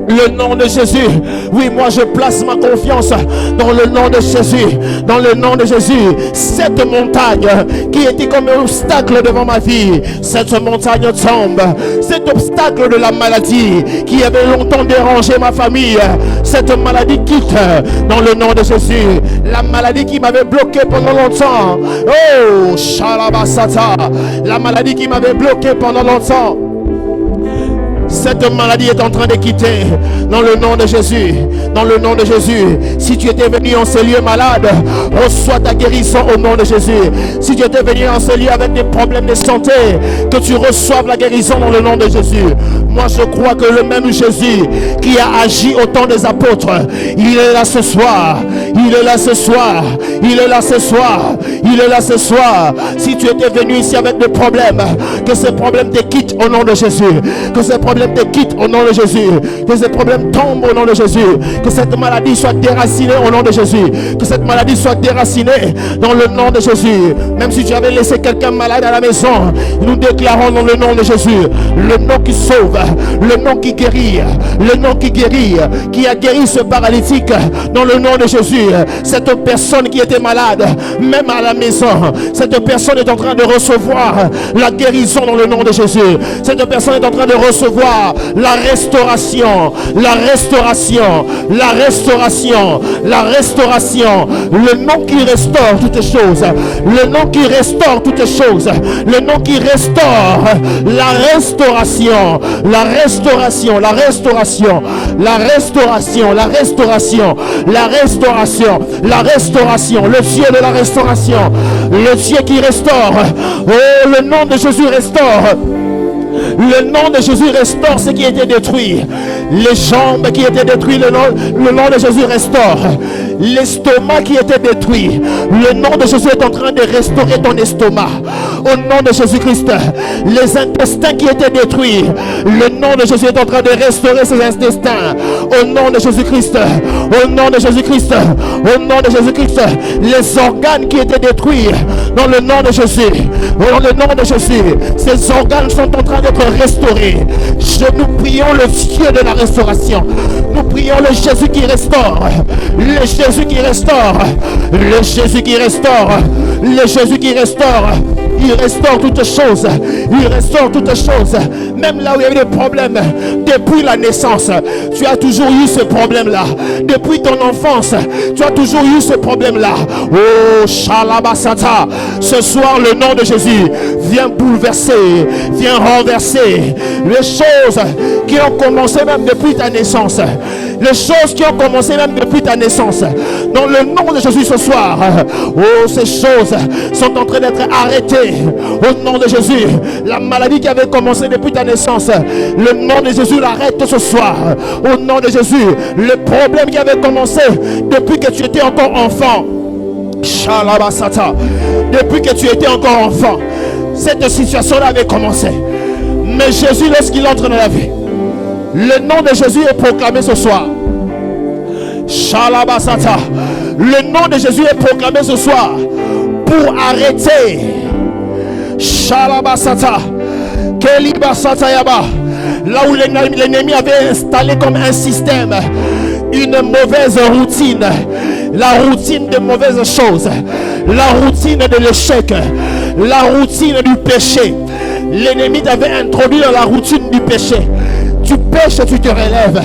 S1: le nom de Jésus, oui, moi je place ma confiance dans le nom de Jésus. Dans le nom de Jésus. Cette montagne qui était comme un obstacle devant ma vie, cette montagne tombe. Cet obstacle de la maladie qui avait longtemps dérangé ma famille, cette maladie quitte dans le nom de Jésus. La maladie qui m'avait bloqué pendant longtemps, oh Shalabasata, la maladie qui m'avait bloqué pendant longtemps, cette maladie est en train de quitter dans le nom de Jésus. Dans le nom de Jésus. Si tu étais venu en ce lieu malade, reçois ta guérison au nom de Jésus. Si tu étais venu en ce lieu avec des problèmes de santé, que tu reçoives la guérison dans le nom de Jésus. Moi je crois que le même Jésus qui a agi au temps des apôtres, il est là ce soir. Il est là ce soir. Il est là ce soir. Il est là ce soir. Si tu étais venu ici avec des problèmes, que ces problèmes te quittent au nom de Jésus. Que ces problèmes problèmes te quittent au nom de Jésus. Que ces problèmes tombent au nom de Jésus. Que cette maladie soit déracinée au nom de Jésus. Que cette maladie soit déracinée dans le nom de Jésus. Même si tu avais laissé quelqu'un malade à la maison, nous déclarons dans le nom de Jésus, le nom qui sauve, le nom qui guérit, le nom qui guérit, qui a guéri ce paralytique dans le nom de Jésus. Cette personne qui était malade, même à la maison, cette personne est en train de recevoir la guérison dans le nom de Jésus. Cette personne est en train de recevoir la restauration, la restauration, la restauration, la restauration. Le nom qui restaure toutes choses, le nom qui restaure toutes choses, le nom qui restaure, la restauration, la restauration, la restauration, la restauration, la restauration, la restauration, la restauration, le Dieu de la restauration, le Dieu qui restaure. Oh, le nom de Jésus restaure. Le nom de Jésus restaure ce qui était détruit. Les jambes qui étaient détruites, le nom de Jésus restaure. L'estomac qui était détruit, le nom de Jésus est en train de restaurer ton estomac. Au nom de Jésus-Christ, les intestins qui étaient détruits, le nom de Jésus est en train de restaurer ces intestins. Au nom de Jésus-Christ, au nom de Jésus-Christ, au nom de Jésus-Christ, les organes qui étaient détruits, dans le nom de Jésus, dans le nom de Jésus, ces organes sont en train d'être restaurés. Nous prions le Dieu de la restauration. Nous prions le Jésus qui restaure, le Jésus qui restaure, le Jésus qui restaure, le Jésus qui restaure. Il restaure toutes choses. Il restaure toutes choses. Même là où il y avait des problèmes, depuis la naissance, tu as toujours eu ce problème-là. Depuis ton enfance, tu as toujours eu ce problème-là. Oh, Shalabasata. Ce soir, le nom de Jésus vient bouleverser, vient renverser les choses qui ont commencé même depuis ta naissance. Les choses qui ont commencé même depuis ta naissance. Dans le nom de Jésus ce soir, oh, ces choses sont en train d'être arrêtées. Au nom de Jésus, la maladie qui avait commencé depuis ta naissance, le nom de Jésus l'arrête ce soir. Au nom de Jésus, le problème qui avait commencé depuis que tu étais encore enfant, Shalabasata, depuis que tu étais encore enfant, cette situation-là avait commencé. Mais Jésus, lorsqu'il entre dans la vie, le nom de Jésus est proclamé ce soir. Shalabasata. Le nom de Jésus est proclamé ce soir pour arrêter. Shalabasata. Kelibasata yaba. Là où l'ennemi avait installé comme un système une mauvaise routine, la routine de mauvaises choses, la routine de l'échec, la routine du péché. L'ennemi t'avait introduit dans la routine du péché. Tu pêches, tu te relèves.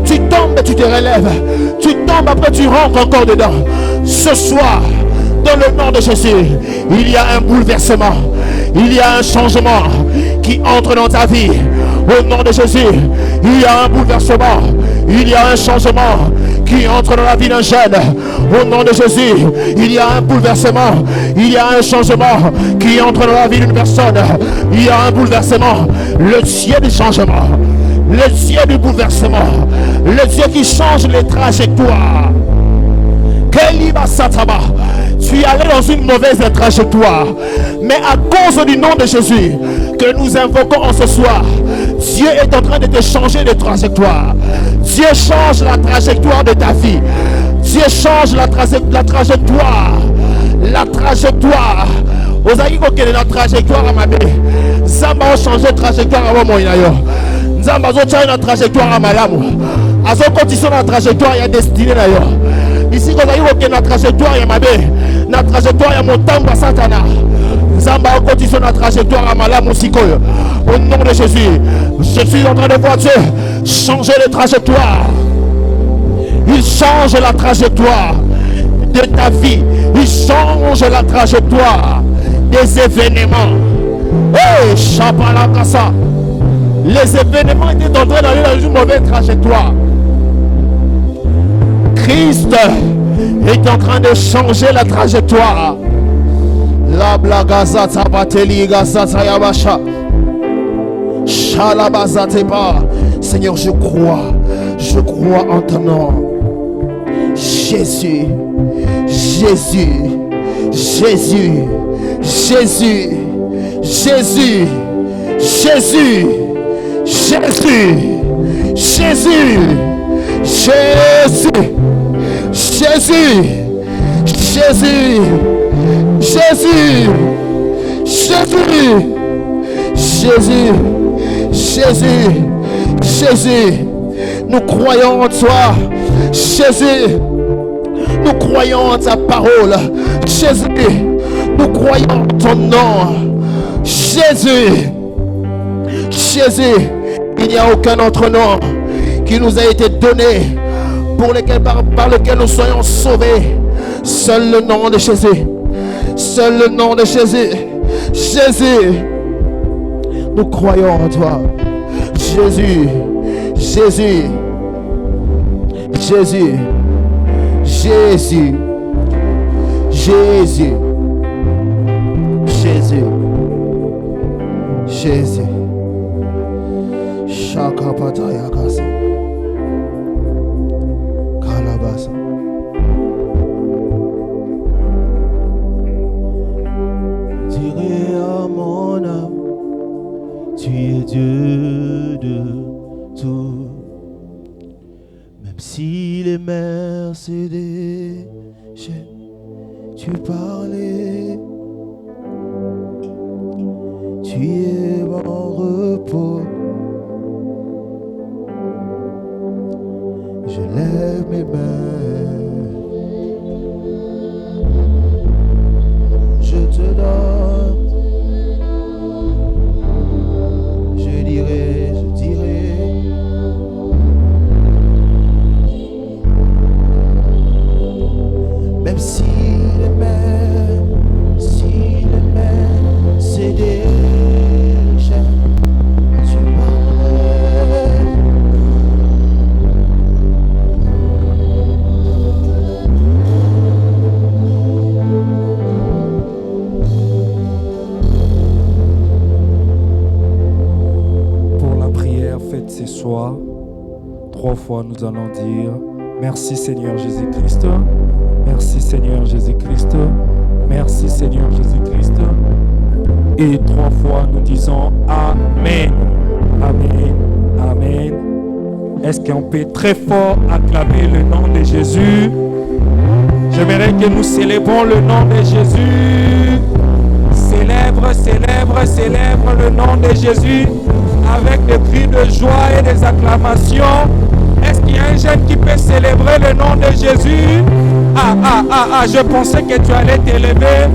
S1: Tu tombes, tu te relèves. Tu tombes, après tu rentres encore dedans. Ce soir, dans le nom de Jésus, il y a un bouleversement. Il y a un changement qui entre dans ta vie. Au nom de Jésus, il y a un bouleversement. Il y a un changement qui entre dans la vie d'un jeune. Au nom de Jésus, il y a un bouleversement. Il y a un changement qui entre dans la vie d'une personne. Il y a un bouleversement. Le Dieu du changement. Le Dieu du bouleversement. Le Dieu qui change les trajectoires. Tu allais dans une mauvaise trajectoire. Mais à cause du nom de Jésus que nous invoquons en ce soir, Dieu est en train de te changer de trajectoire. Dieu change la trajectoire de ta vie. Dieu change la trajectoire. La trajectoire. Vous avez dit que la trajectoire à ma mère. Zamba a changé de trajectoire à moi. Zamba a changé la trajectoire à ma lame. Azo continue la trajectoire à destinée d'ailleurs. Ici, vous avez dit que la trajectoire à ma mère. La trajectoire à mon temps à Santana. Zamba a continué la trajectoire à ma lame aussi. Au nom de Jésus, je suis en train de voir Dieu changer les trajectoires. Il change la trajectoire de ta vie. Il change la trajectoire des événements. Hey, Chabalakasa. Les événements étaient en train d'aller dans une mauvaise trajectoire. Christ est en train de changer la trajectoire. La blagaza tabateli gazata yabasha. Shalabazateba. Seigneur, je crois en ton nom. Jésus, Jésus, Jésus, Jésus, Jésus, Jésus, Jésus, Jésus, Jésus, Jésus, Jésus, Jésus, Jésus, Jésus, Jésus, Jésus, nous croyons en toi, Jésus, nous croyons en ta parole, Jésus, nous croyons en ton nom, Jésus, Jésus, il n'y a aucun autre nom qui nous a été donné par lequel nous soyons sauvés. Seul le nom de Jésus. Seul le nom de Jésus. Jésus. Nous croyons en toi. Jésus. Jésus. Jésus. Jésus. Jésus. Jésus. Jésus. Shakapataya Kasa. Kalabasa. Dirai à mon âme, tu es Dieu de tout. Même si les mers se déchaînent, tu parlais. Tu es mon repos. Je lève mes mains, je te donne, je dirai, même si les mers c'est des
S2: ce soir, 3 fois nous allons dire merci Seigneur Jésus-Christ, merci Seigneur Jésus-Christ, merci Seigneur Jésus-Christ, et 3 fois nous disons Amen, Amen, Amen. Est-ce qu'on peut très fort acclamer le nom de Jésus? J'aimerais que nous célébrons le nom de Jésus. Célèbre, célèbre, célèbre le nom de Jésus avec des cris de joie et des acclamations. Est-ce qu'il y a un jeune qui peut célébrer le nom de Jésus? Je pensais que tu allais t'élever.